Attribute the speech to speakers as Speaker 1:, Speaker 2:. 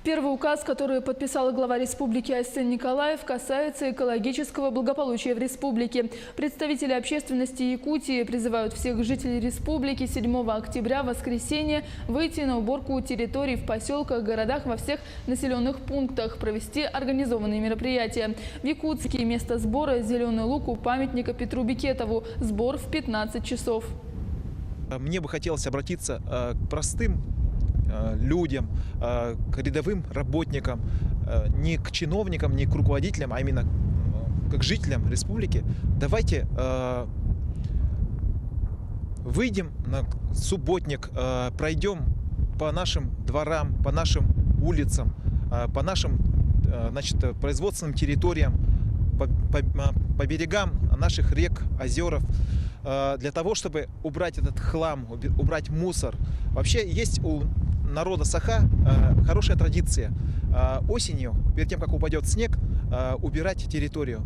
Speaker 1: Первый указ, который подписал глава республики Айсен Николаев, касается экологического благополучия в республике. Представители общественности Якутии призывают всех жителей республики 7 октября, воскресенье, выйти на уборку территорий в поселках, городах, во всех населенных пунктах, провести организованные мероприятия. В Якутске место сбора «Зеленый луг» у памятника Петру Бекетову. Сбор в 15 часов.
Speaker 2: Мне бы хотелось обратиться к простым людям, к рядовым работникам, не к чиновникам, не к руководителям, а именно к жителям республики. Давайте выйдем на субботник, пройдем по нашим дворам, по нашим улицам, по нашим производственным территориям, по берегам наших рек, озеров, для того, чтобы убрать этот хлам, убрать мусор. Вообще есть у народа Саха хорошая традиция осенью, перед тем, как упадет снег, убирать территорию.